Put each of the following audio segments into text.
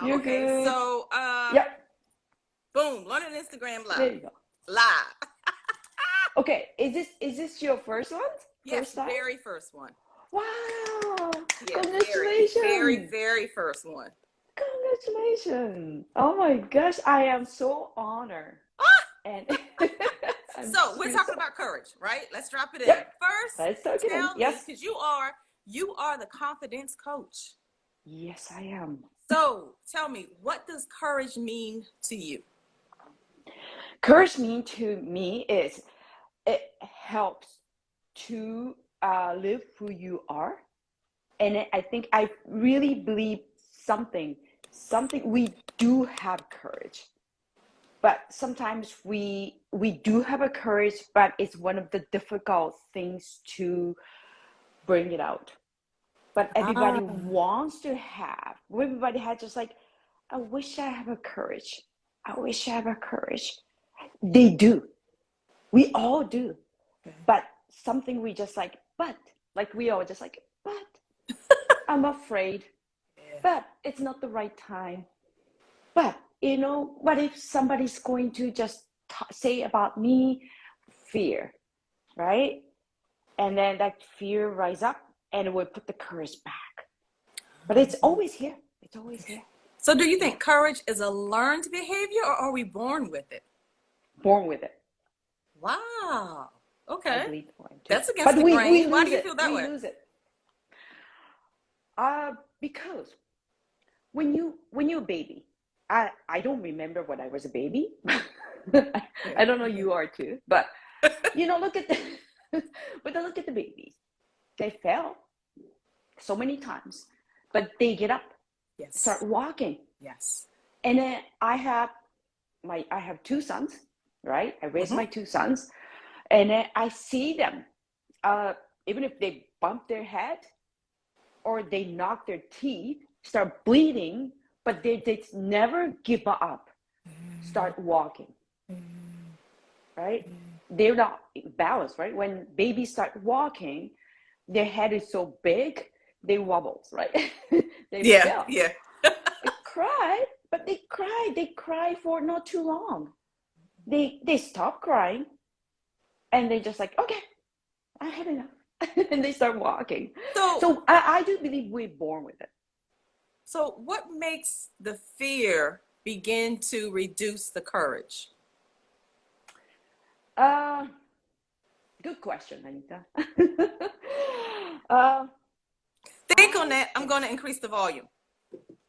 Wow. You're Okay. good. So, Yep. boom, learning Instagram There live. you go. Live. Okay. Is this your first one? Yes, First time? very first one. Wow. Yeah, very, Congratulations. very first one. Congratulations. Oh my gosh. I am so honored. Ah! And I'm So we're talking so about courage, right? Let's drop it in. yep. First, Let's talk it in. tell me, Yes. because you are the confidence coach. Yes, I am. So tell me, what does courage mean to you? Courage mean to me is it helps to live who you are. And I think I really believe something we do have courage, but sometimes we do have a courage, but it's one of the difficult things to bring it out. But everybody Ah. wants to have, everybody has just like, I wish I have a courage, I wish I have a courage. They do, we all do, but something we just like we all just like, but I'm afraid, but it's not the right time. But what if somebody's going to just say about me? Fear, right? And then that fear rise up and it will put the courage back. But it's always here. It's always here. So do you Yeah. think courage is a learned behavior or are we born with it? Born with it. Wow. I Okay. believe born too. That's against But the we grain. Why lose do you it. feel that We way? lose it. Because when you're a baby, I don't remember when I was a baby. I don't know, you are too, but look at the but then look at the babies. They fell so many times, but they get up, start Yes. walking. Yes. And then I have two sons, right? I raised my two sons, and then I see them, uh, even if they bump their head or they knock their teeth, start bleeding, but they never give up, start walking, right? They're not balanced, right? When babies start walking, their head is so big, they wobbles, right? They Yeah. fell. Yeah. They cry, but they cry for not too long. They stop crying and they just like, okay, I had enough. And they start walking. So, So I do believe we're born with it. so what makes the fear begin to reduce the courage? Uh, Good question, Anita. uh, Think on I that. I'm think, going to increase the volume.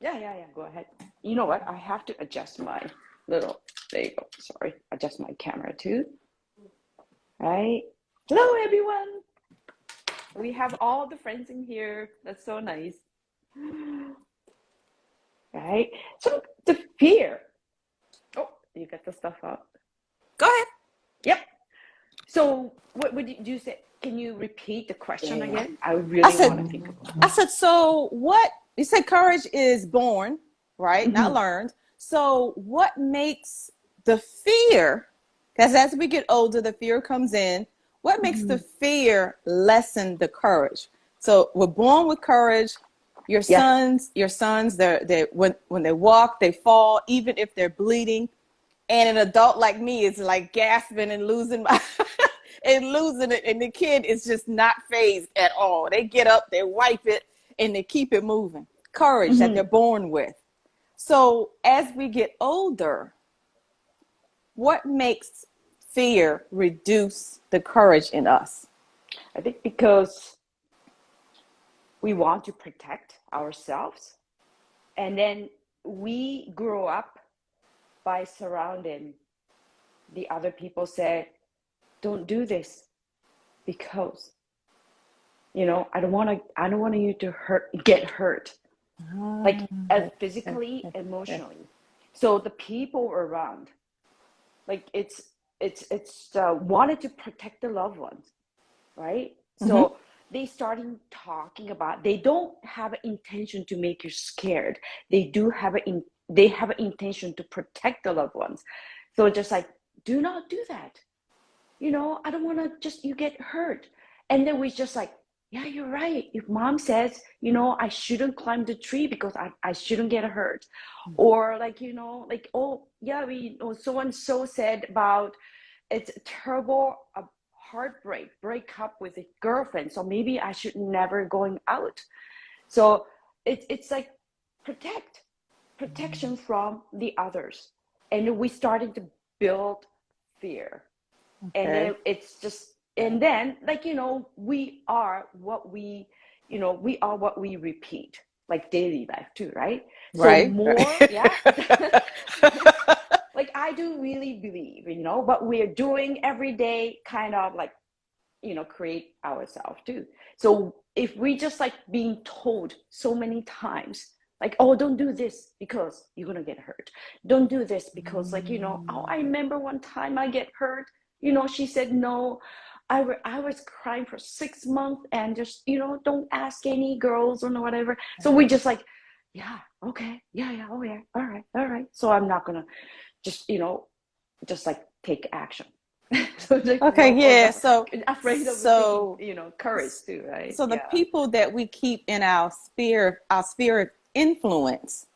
yeah, go ahead. You know what? I have to adjust my little, there you go. Sorry, adjust my camera too. Right? Hello, everyone. We have all the friends in here. That's so nice. Right? So the fear. Oh, you got the stuff up. Go ahead. Yep. So what would you say? Can you repeat the question Yeah. again? I I really want to said, think about I said, so what? You said courage is born, right? it. Not learned. So what makes the fear? Because as we get older, the fear comes in. What makes the fear lessen the courage? So we're born with courage. Your Yeah. sons, they when they walk, they fall, even if they're bleeding. And an adult like me is like gasping and losing my and losing it, and the kid is just not phased at all. They get up, they wipe it, and they keep it moving. Courage that they're born with. So as we get older, what makes fear reduce the courage in us? I think because we want to protect ourselves, and then we grow up by surrounding the other people say, don't do this because I don't want you to get hurt, like physically, emotionally. So the people around, like it's wanted to protect the loved ones, right? Mm-hmm. So they starting talking about, they don't have an intention to make you scared. They have an intention to protect the loved ones. So just like, do not do that. I don't want to just you get hurt. And then we just like, yeah, you're right. If mom says, you know, I shouldn't climb the tree because I shouldn't get hurt. Or like, you know, like, oh, yeah, we know so and so said about it's a terrible breakup with a girlfriend. So maybe I should never going out. So it's like protection from the others. And we started to build fear. And Okay. then it's just, and then like, you know, we are what we, you know, we are what we repeat, like daily life too, right? So Right. more, yeah. Like I do really believe, you know, what we're doing every day kind of like, you know, create ourselves too. So if we just like being told so many times, like, oh, don't do this because you're gonna get hurt. Don't do this because, like, you know, oh, I remember one time I get hurt. You know, she said no. I was crying for 6 months and just, you know, don't ask any girls or whatever. So we just like, yeah, okay, yeah, oh yeah, all right. So I'm not gonna just, you know, just like take action. So like, Okay, yeah. afraid of So taking, you know, courage too, right? so the Yeah. people that we keep in our sphere of influence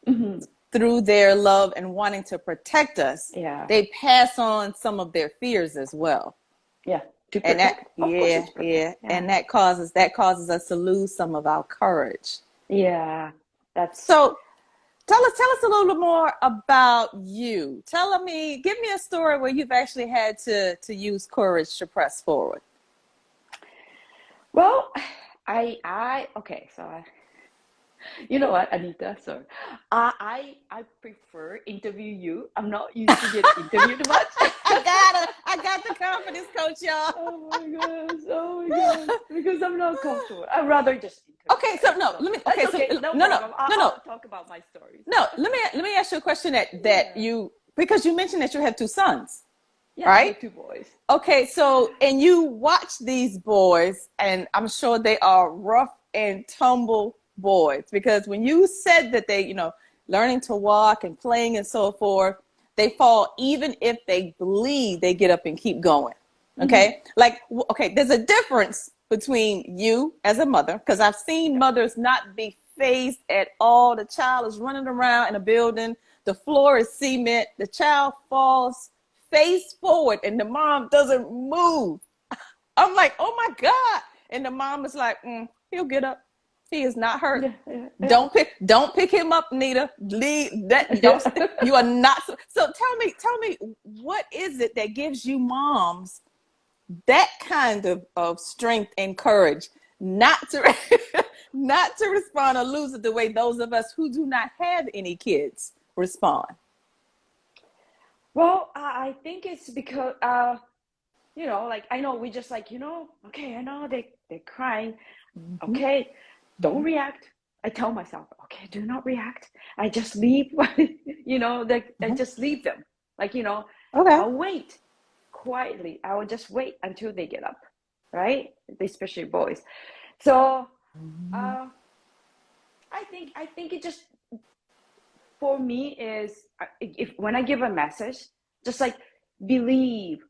Mm-hmm. through their love and wanting to protect us, Yeah. they pass on some of their fears as well. Yeah. To And that, protect. Of course yeah, it's protect. yeah. Yeah. And that causes us to lose some of our courage. Yeah. That's So tell us a little bit more about you. Give me a story where you've actually had to use courage to press forward. well, I okay, so you know what, Anita? So, I prefer interview you. I'm not used to get interviewed much. I got the confidence coach, y'all. Oh my gosh, because I'm not comfortable. I'd rather just interview, Okay, so right? no, So let me. that's Okay, so okay, no no, no, problem. no, no, I'll talk about my stories. no. Let me ask you a question that Yeah, you, because you mentioned that you have two sons, yeah, I right? have two boys. Okay, so and you watch these boys, and I'm sure they are rough and tumble boys because when you said that they, learning to walk and playing and so forth, they fall even if they bleed, they get up and keep going. Mm-hmm. Okay, like okay, there's a difference between you as a mother because I've seen mothers not be phased at all. The child is running around in a building, the floor is cement, the child falls face forward and the mom doesn't move. I'm like, oh my God. And the mom is like, he'll get up. He is not hurt. Yeah. Don't pick him up, Nita. Leave that. Don't. You are not. So tell me, what is it that gives you moms that kind of strength and courage not to not to respond or lose it the way those of us who do not have any kids respond? Well, I think it's because you know, like I know we just like, you know, okay, I know they're crying. Mm-hmm. Okay, don't react. I tell myself, okay, do not react. I just leave, you know, like I Mm-hmm. just leave them. Like, you know, Okay. I'll wait quietly. I will just wait until they get up, right? Especially boys. So, Mm-hmm. uh, I think it just for me is if when I give a message, just like believe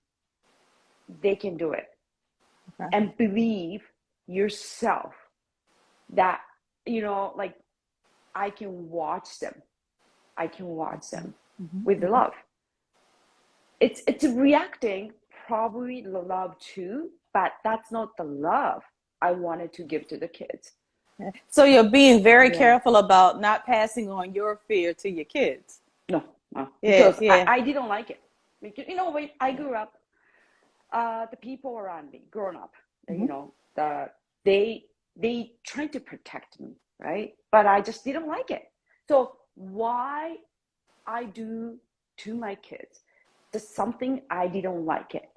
they can do it Okay. and believe yourself that, you know, like I can watch them. I can watch them with the Mm-hmm. love. It's reacting probably the love too, but that's not the love I wanted to give to the kids. So you're being very Yeah. careful about not passing on your fear to your kids. No, no, Yeah, because yeah. I didn't like it. Because, you know, when I grew up, the people around me, growing up, Mm-hmm. you know, they tried to protect me, right? But I just didn't like it. So why I do to my kids, there's something I didn't like it,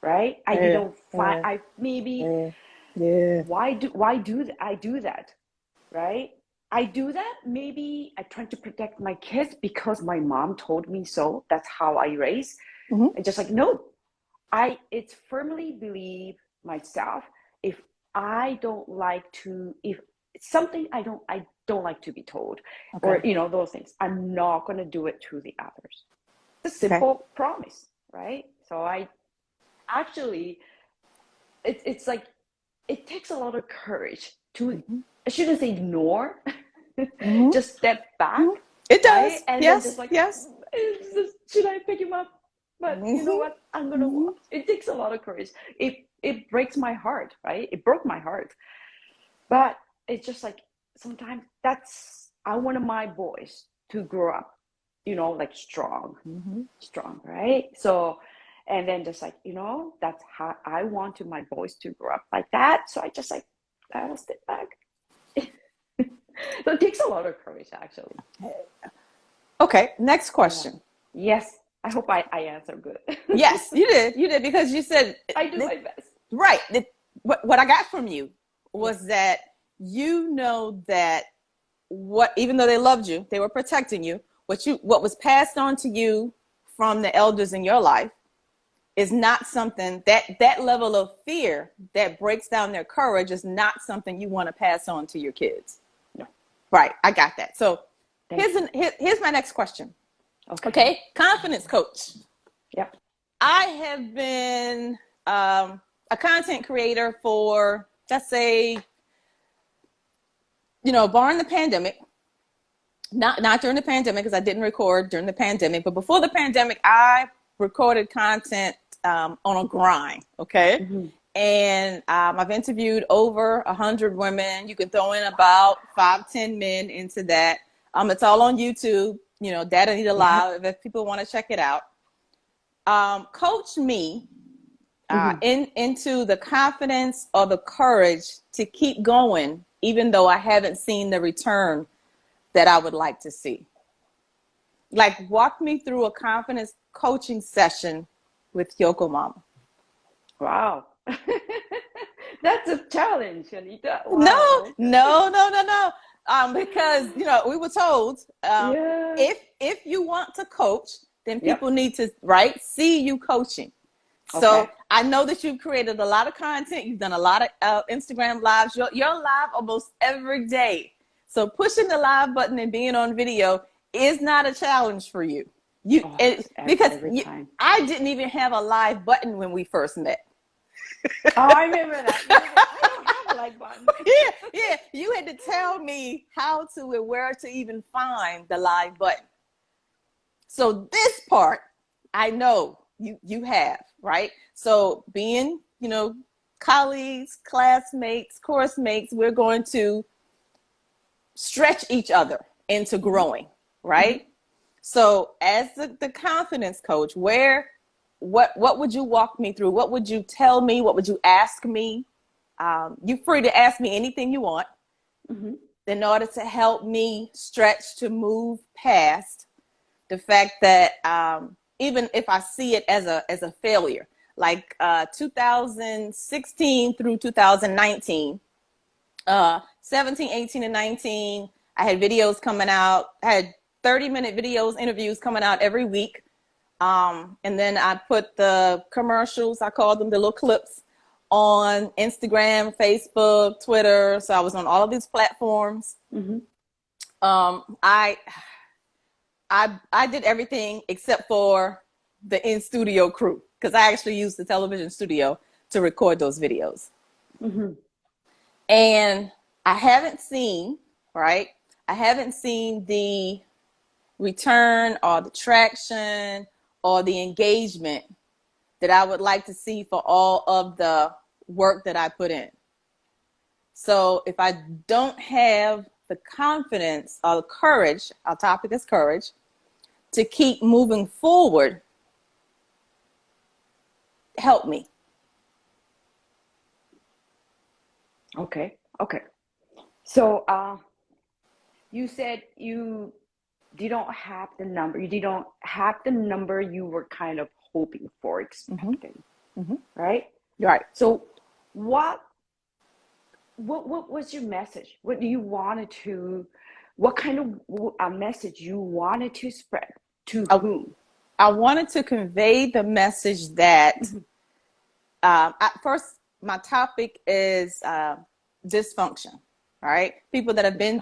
right? I Yeah, didn't find. yeah, I maybe yeah, yeah. why do I do that, right? I do that. Maybe I try to protect my kids because my mom told me so. That's how I raise. Mm-hmm. I just like no. It's firmly believe myself. If I don't like to, if it's something I don't like to be told, or Okay, you know those things, I'm not gonna do it to the others. It's a okay. simple promise, right? So I actually, it's like it takes a lot of courage to, Mm-hmm. I shouldn't say ignore, Mm-hmm. just step back, Mm-hmm. It does. right? And then Yes. just like, Yes. should I pick him up? But you know Mm-hmm. what? I'm gonna Mm-hmm. watch. It takes a lot of courage. It breaks my heart, right? It broke my heart. But it's just like sometimes I wanted my boys to grow up, like Mm-hmm. strong, right? So, and then just like, that's how I wanted my boys to grow up like that. So I just like, I'll step back. So it takes a lot of courage, actually. Okay. Next Yeah. question. Yes. I hope I answer good. Yes, you did. You did, because you said I do my best. right. What I got from you was that that even though they loved you, they were protecting you. What was passed on to you from the elders in your life is not something that level of fear that breaks down their courage is not something you want to pass on to your kids. No. Right. I got that. So Thank here's my next question. Okay. Okay. Confidence coach. Yep. I have been a content creator for, let's say, barring the pandemic, not during the pandemic, because I didn't record during the pandemic, but before the pandemic, I recorded content on a grind. Okay. Mm-hmm. And I've interviewed over 100 women. You can throw in about 5-10 men into that. It's all on YouTube, Dad Anita Live, if people want to check it out. Coach me into the confidence or the courage to keep going, even though I haven't seen the return that I would like to see. Like, walk me through a confidence coaching session with Yukomama. Wow. That's a challenge, Anita. Wow. No. Because we were told Yeah. if you want to coach, then Yep. people need to see you coaching. So Okay. I know that you've created a lot of content. You've done a lot of Instagram lives. You're live almost every day. So pushing the live button and being on video is not a challenge for you. Every time. I didn't even have a live button when we first met. Oh, I remember that. I don't have a like button. Yeah. You had to tell me how to and where to even find the live button. So this part, I know you have, right? So being, colleagues, classmates, course mates, we're going to stretch each other into growing, right? Mm-hmm. So as the confidence coach, what would you walk me through? What would you tell me? What would you ask me? You're free to ask me anything you want in order to help me stretch to move past the fact that even if I see it as a failure, like 2016 through 2019, 17, 18, and 19, I had videos coming out. I had 30-minute videos, interviews coming out every week. And then I put the commercials, I call them the little clips, on Instagram, Facebook, Twitter. So I was on all of these platforms. Mm-hmm. I did everything except for the in-studio crew, because I actually used the television studio to record those videos. Mm-hmm. And I haven't seen the return or the traction or the engagement that I would like to see for all of the work that I put in. So if I don't have the confidence or the courage, our topic is courage, to keep moving forward, help me. Okay. So you said you don't have the number. You didn't have the number you were kind of hoping for, expecting, right? Right. So what was your message? What do you wanted to? What kind of a message you wanted to spread to whom? I wanted to convey the message that at first, my topic is dysfunction. Right? People that have been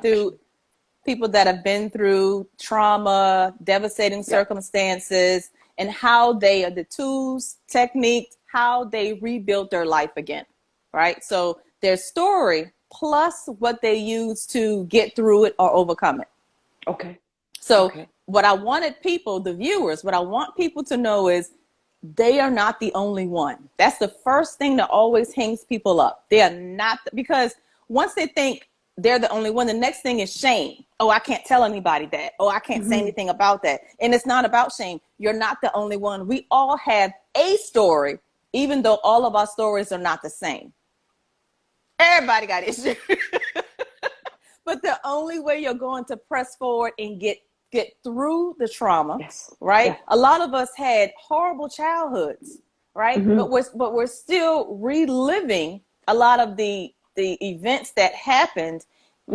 through trauma, devastating circumstances, and how the tools, techniques, how they rebuilt their life again. Right? So their story plus what they use to get through it or overcome it. Okay. So Okay. what I wanted people, the viewers, what I want people to know is they are not the only one. That's the first thing that always hangs people up. They are not, because once they think they're the only one, the next thing is shame. Oh, I can't tell anybody that. Oh, I can't say anything about that. And it's not about shame. You're not the only one. We all have a story, even though all of our stories are not the same. Everybody got issues. But the only way you're going to press forward and get through the trauma, Yes. right? Yeah. A lot of us had horrible childhoods, right? But we're still reliving a lot of the events that happened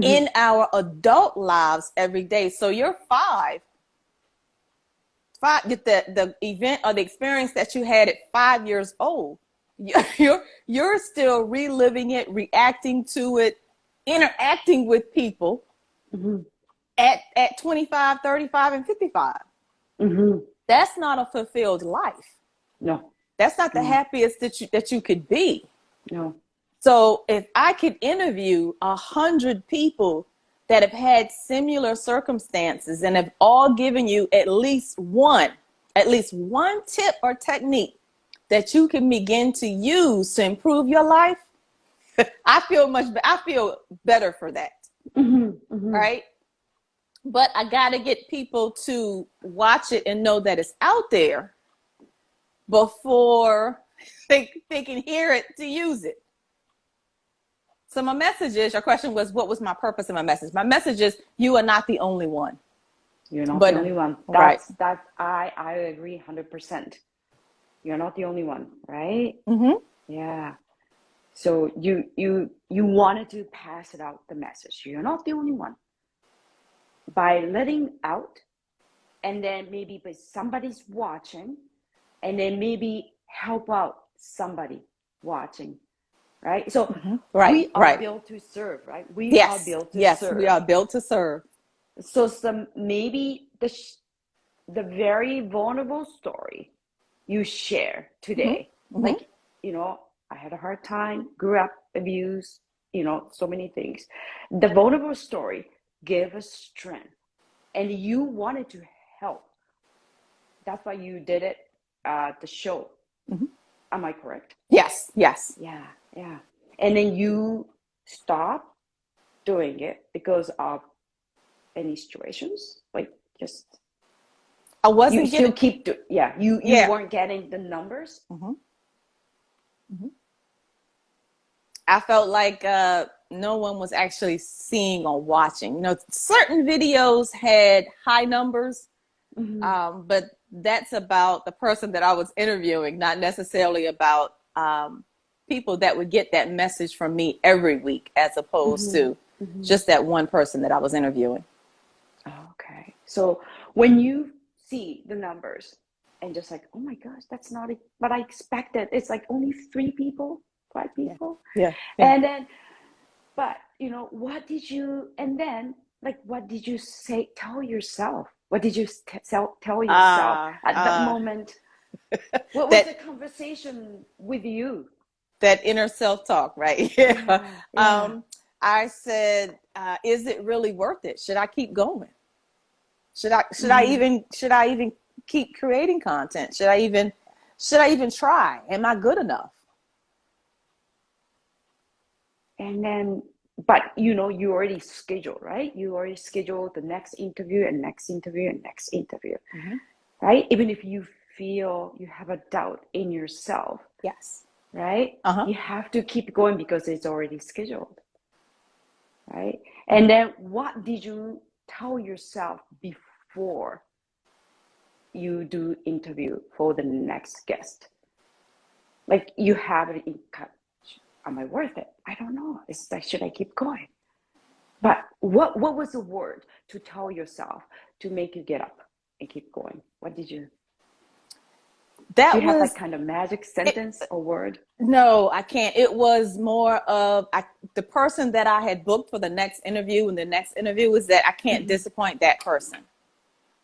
in our adult lives every day. So you're five, the event or the experience that you had at 5 years old, you're still reliving it, reacting to it, interacting with people at 25, 35, and 55. That's not a fulfilled life. No. That's not the happiest that you could be. No. So if I could interview 100 people that have had similar circumstances and have all given you at least one tip or technique that you can begin to use to improve your life, I feel better for that. Right? But I got to get people to watch it and know that it's out there before they can hear it to use it. So my message is, your question was, what was my purpose in my message? My message is, you are not the only one. You're not the only one. Right. I agree 100%. You're not the only one, right? Yeah. So you wanted to pass it out, the message. You're not the only one. By letting out, and then maybe but somebody's watching, and then maybe help out somebody watching, right? So we are built to serve, right? We are built to serve. Yes, we are built to serve. So maybe the very vulnerable story you share today, like, I had a hard time, grew up abused, so many things. The vulnerable story gave us strength, and you wanted to help. That's why you did it at the show. Am I correct? Yes. Yeah. And then you stopped doing it because of any situations, like just I wasn't you still keep you weren't getting the numbers. I felt like no one was actually seeing or watching. Certain videos had high numbers, but that's about the person that I was interviewing, not necessarily about people that would get that message from me every week, as opposed to just that one person that I was interviewing. Okay. So when you see the numbers and just like, oh my gosh, that's not what I expected. It's like only 3 people, 5 people. Yeah. And then, but what did you, and then like, what did you tell yourself? What did you tell yourself at that moment? What was the conversation with you? That inner self-talk, right? I said, is it really worth it? Should I keep going? Should I even keep creating content? Should I even try? Am I good enough? And then, but you already scheduled, right? You already scheduled the next interview and next interview and next interview, right? Even if you feel you have a doubt in yourself, yes, right? You have to keep going because it's already scheduled, right? And then what did you tell yourself before you do interview for the next guest? Like, you have it in cut. Am I worth it? I don't know. It's like, should I keep going? But what was the word to tell yourself to make you get up and keep going? What did you? Do you have that kind of magic sentence or word? No, I can't. It was more of the person that I had booked for the next interview, and the next interview was that I can't disappoint that person.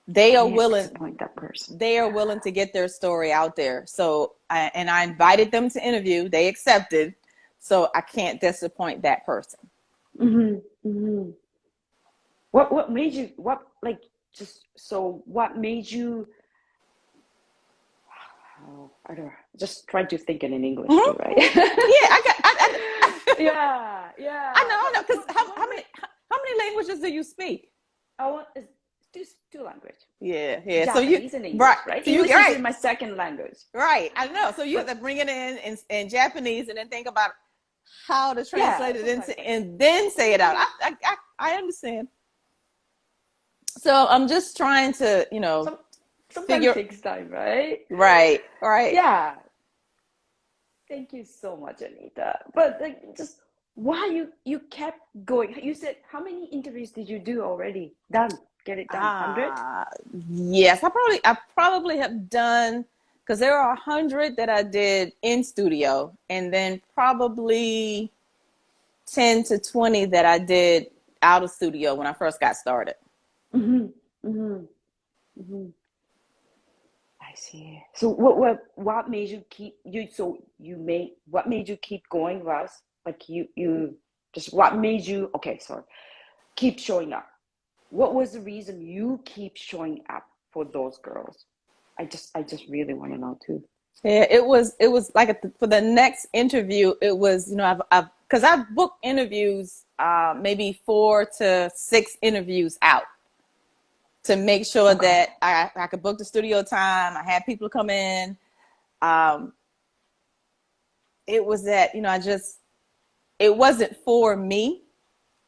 They are willing. Disappoint that person. They are willing to get their story out there. So, I invited them to interview. They accepted. So I can't disappoint that person. Mm-hmm. Mm-hmm. What made you, what made you, oh, I don't know, just trying to think it in English too, right? Yeah, Yeah, yeah. I know, because how many languages do you speak? I want two language. Yeah. So Japanese and English, right? So you English right, is my second language. right. I know. So you have to bring it in Japanese and then think about how to translate it into and then say it out. I understand. So I'm just trying to, Sometimes it takes time, right? Right. Yeah. Thank you so much, Anita. But like, just why you kept going? You said how many interviews did you do already? Done. Get it done. 100? Yes, I probably have done, because there are 100 that I did in studio, and then probably 10 to 20 that I did out of studio when I first got started. Mm-hmm. Mm-hmm. Mm-hmm. I see. So what made you keep what made you keep going was like you just what made you keep showing up? What was the reason you keep showing up for those girls? I just really want to know too. Yeah, it was like for the next interview, it was, I've booked interviews, maybe 4 to 6 interviews out to make sure that I could book the studio time. I had people come in. It was that, it wasn't for me.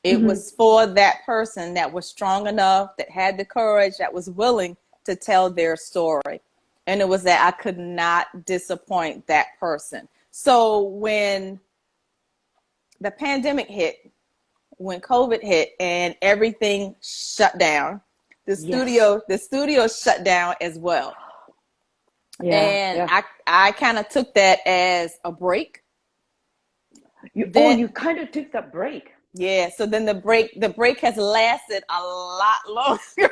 It was for that person that was strong enough, that had the courage, that was willing to tell their story. And it was that I could not disappoint that person. So when the pandemic hit, when COVID hit and everything shut down, the studio shut down as well. Yeah, and I kind of took that as a break. You kind of took that break. Yeah, so then the break has lasted a lot longer.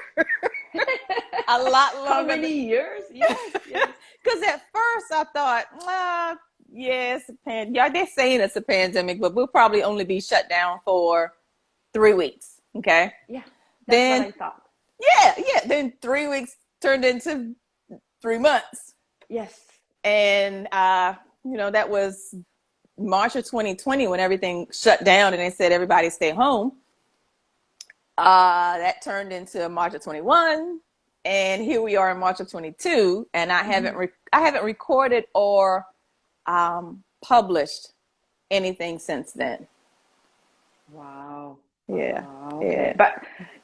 A lot longer. How many years? Yes. Because at first I thought, yes, they're saying it's a pandemic, but we'll probably only be shut down for 3 weeks. Okay. Yeah, that's what I thought. Yeah. Then 3 weeks turned into 3 months. Yes. And that was March of 2020 when everything shut down and they said everybody stay home. That turned into March of 21, and here we are in March of 22, and I haven't recorded or published anything since then. Wow. Yeah. Wow. Okay.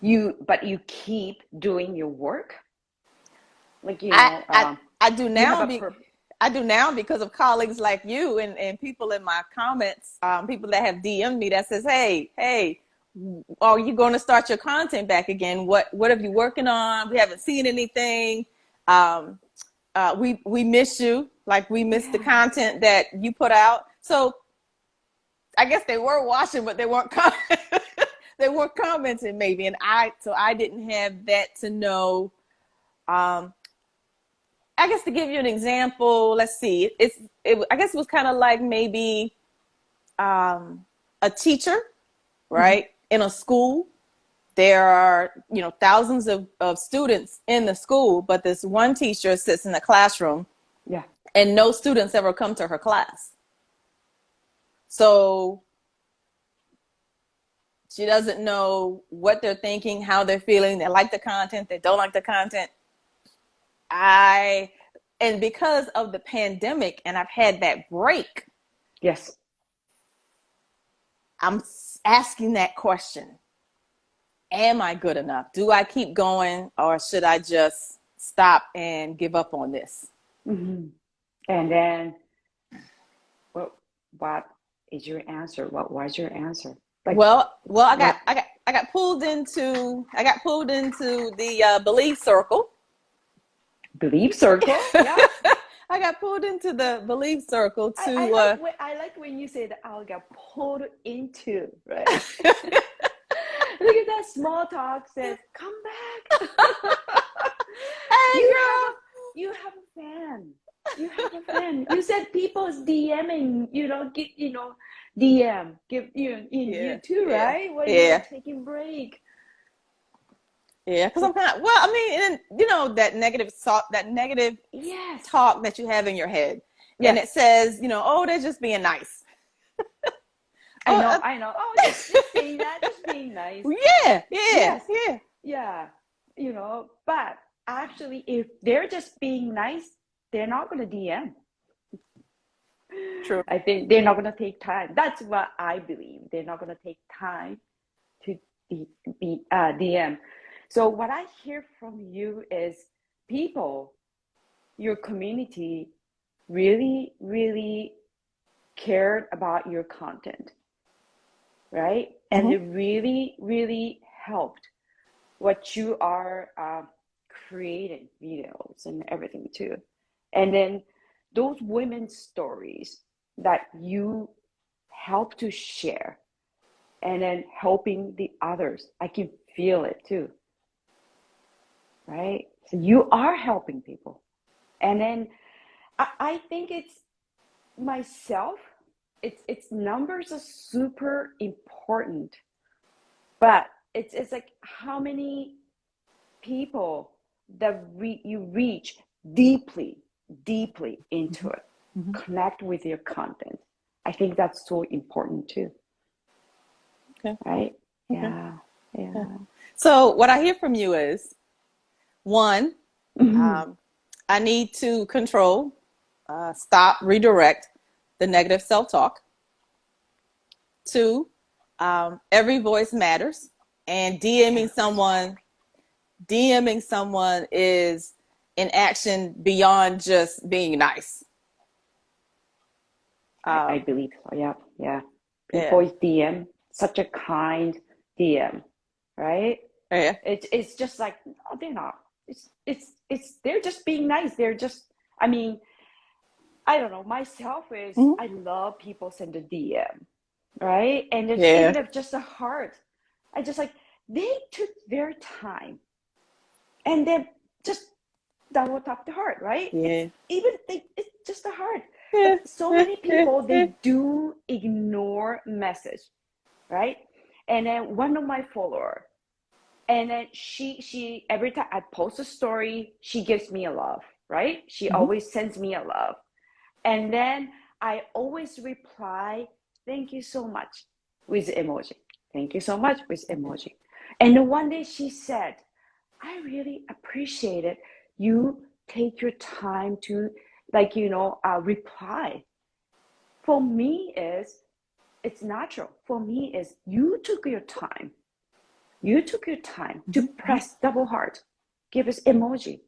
Yeah. But you keep doing your work. Like I do now. I do now because of colleagues like you and people in my comments, people that have DM'd me that says, hey, are you going to start your content back again? What are you working on? We haven't seen anything. We miss you. Like we miss the content that you put out. So I guess they were watching, but they weren't they weren't commenting maybe. And I didn't have that to know. I guess to give you an example, let's see, I guess it was kind of like maybe a teacher, right? In a school. There are, thousands of students in the school, but this one teacher sits in the classroom and no students ever come to her class. So she doesn't know what they're thinking, how they're feeling. They like the content, they don't like the content. And because of the pandemic and I've had that break. Yes. I'm asking that question. Am I good enough? Do I keep going or should I just stop and give up on this? Mm-hmm. And then what is your answer? What was your answer? Like, well, I got pulled into the belief circle. Belief circle? Yeah. I got pulled into the belief circle to. I like when you say that I got pulled into, right? Look at that small talk says, come back. Hey, girl. You have a fan. You have a fan. You said people's DMing, DM, give you too, right? When you're taking break. Yeah, because I'm kind of, well, I mean, and you know, that negative talk that you have in your head. And it says, you know, oh, they're just being nice. I know. Oh, just saying that, just being nice. Yeah. You know, but actually, if they're just being nice, they're not going to DM. True. I think they're not going to take time. That's what I believe. They're not going to take time to be DM. So what I hear from you is people, your community, really, really cared about your content, right? And it really, really helped what you are creating, videos and everything too. And then those women's stories that you help to share and then helping the others, I can feel it too, right? So you are helping people. And then I think it's myself, it's numbers are super important, but it's like how many people that you reach deeply into it, connect with your content. I think that's so important too. Okay. Right? Okay. Yeah. So what I hear from you is, one, I need to control, stop, redirect the negative self-talk. Two, every voice matters, and DMing someone is an action beyond just being nice. I believe so. Yeah. People's DM, such a kind DM, right? Yeah. It's just like, no, they're not. It's they're just being nice. They're just, I mean, I don't know. Myself is I love people send a DM, right? And just even if just a heart, I just like they took their time and then just double tap the heart, right? Yeah. It's just a heart. But so many people they do ignore message, right? And then one of my follower, and then she every time I post a story, she gives me a love, right? She always sends me a love. And then I always reply, thank you so much, with emoji. Thank you so much with emoji. And then one day she said, I really appreciate it. You take your time to reply. For me it's natural. For me is you took your time. You took your time to press double heart, give us emoji.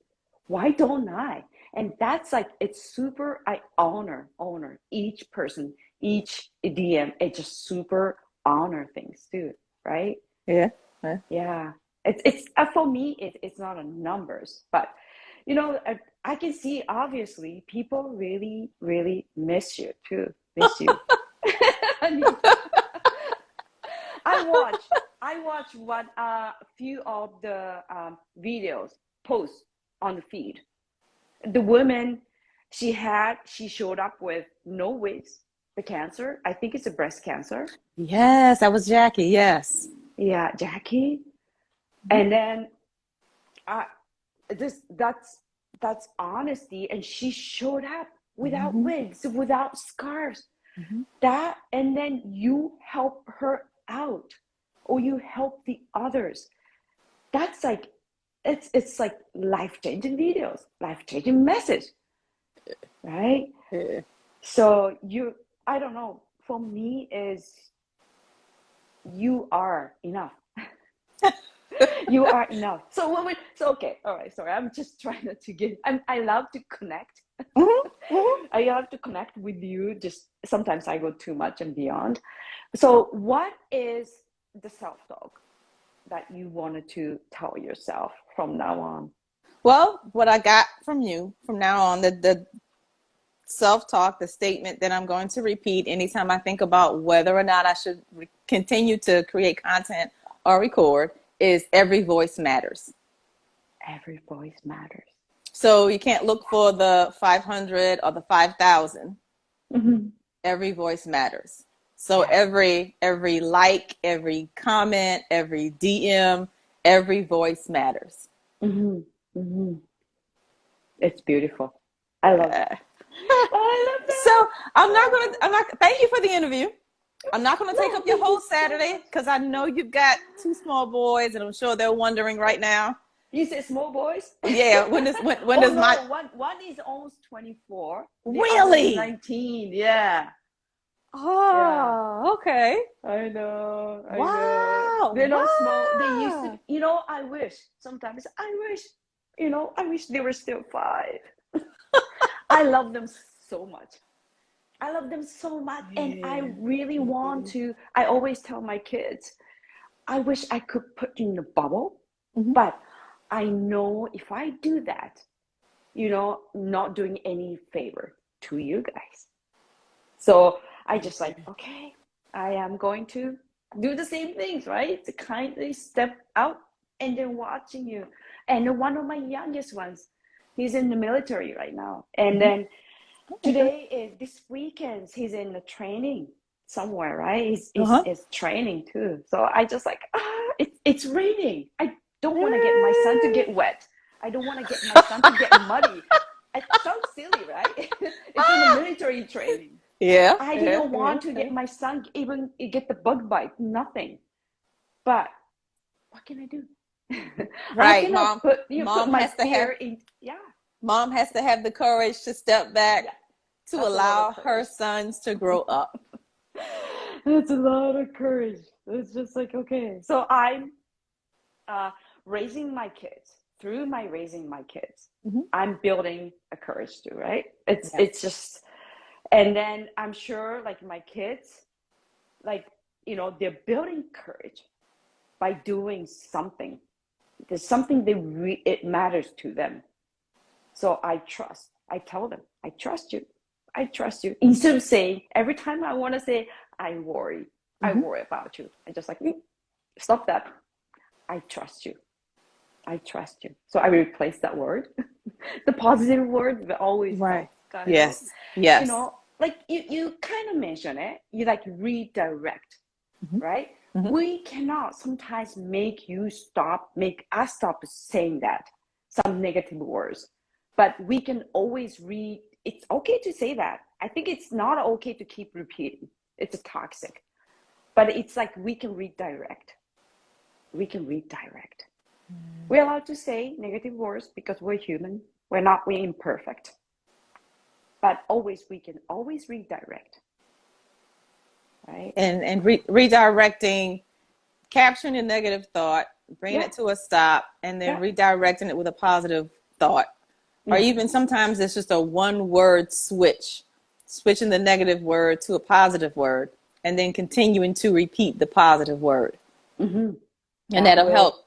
Why don't I? And that's like, it's super, I honor each person, each DM. It just super honor things too, right? Yeah. It's for me, it's not a numbers, but you know, I can see obviously people really, really miss you too. Miss you. I watch what a few of the videos posts on the feed. The woman she showed up with no wigs, the cancer. I think it's a breast cancer. Yes, that was Jackie. Yes. Yeah, Jackie. And then that's honesty, and she showed up without wigs, without scarves. That, and then you help her out, or you help the others. That's like it's like life-changing videos, life-changing message, right? So I don't know, for me is you are enough. You are enough. So okay, all right, sorry, I'm just trying to get, I love to connect. I love to connect with you. Just sometimes I go too much and beyond. So what is the self-talk that you wanted to tell yourself from now on? Well, what I got from you from now on, the self-talk, the statement that I'm going to repeat anytime I think about whether or not I should continue to create content or record, is every voice matters. Every voice matters. So you can't look for the 500 or the 5,000. Mm-hmm. Every voice matters. So every like, every comment, every DM, every voice matters. It's beautiful. I love it. I love that. So I'm not, thank you for the interview. I'm not going to take up your whole Saturday because I know you've got 2 small boys and I'm sure they're wondering right now. You said small boys? Yeah. When does one is almost 24. Really? 19. Yeah. Oh, okay. I know. Wow. They're not small. They used to, I wish they were still 5. I love them so much. And I really want to. I always tell my kids, I wish I could put you in a bubble, but I know if I do that, not doing any favor to you guys. So I just okay, I am going to do the same things, right? To kindly step out and then watching you. And one of my youngest ones, he's in the military right now. And then this weekend, he's in the training somewhere, right? He's training too. So I just it's raining. I don't want to get my son to get wet. I don't want to get my son to get muddy. It sounds silly, right? It's in the military training. Yeah. I didn't want to get my son even get the bug bite, nothing. But what can I do? Right, Mom has to have the courage to step back to allow her sons to grow up. It's a lot of courage. It's just okay. So I'm raising my kids. Through my raising my kids, I'm building a courage too, right? It's just, and then I'm sure my kids, they're building courage by doing something. There's something it matters to them. So I tell them, I trust you. Instead of saying, every time I want to say, I worry about you. I just stop that. I trust you. So I replace that word, the positive word, but always right. Yes. You kind of mention it. You redirect, right? We cannot sometimes make us stop saying that, some negative words, but we can always it's okay to say that. I think it's not okay to keep repeating. It's toxic, but it's we can redirect. We're allowed to say negative words because we're human. We're imperfect, but we can always redirect. Right? And redirecting, capturing a negative thought, bringing it to a stop, and then redirecting it with a positive thought. Or even sometimes it's just a one-word switching the negative word to a positive word, and then continuing to repeat the positive word. And that'll help.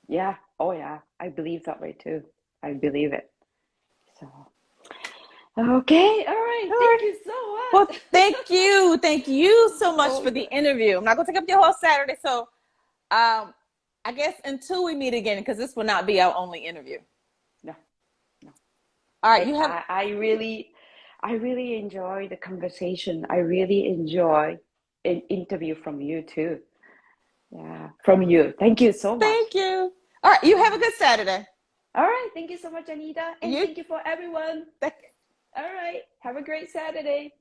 Yeah. Oh, yeah. I believe that way too. I believe it. So, okay. All right. Thank you so much. Well, thank you. Thank you so much for the interview. I'm not going to take up your whole Saturday. So I guess until we meet again, because this will not be our only interview. No. All right. I really enjoy the conversation. I really enjoy an interview from you too. Yeah, from you. Thank you so much. Thank you. All right. You have a good Saturday. All right. Thank you so much, Anita. And thank you for everyone. All right. Have a great Saturday.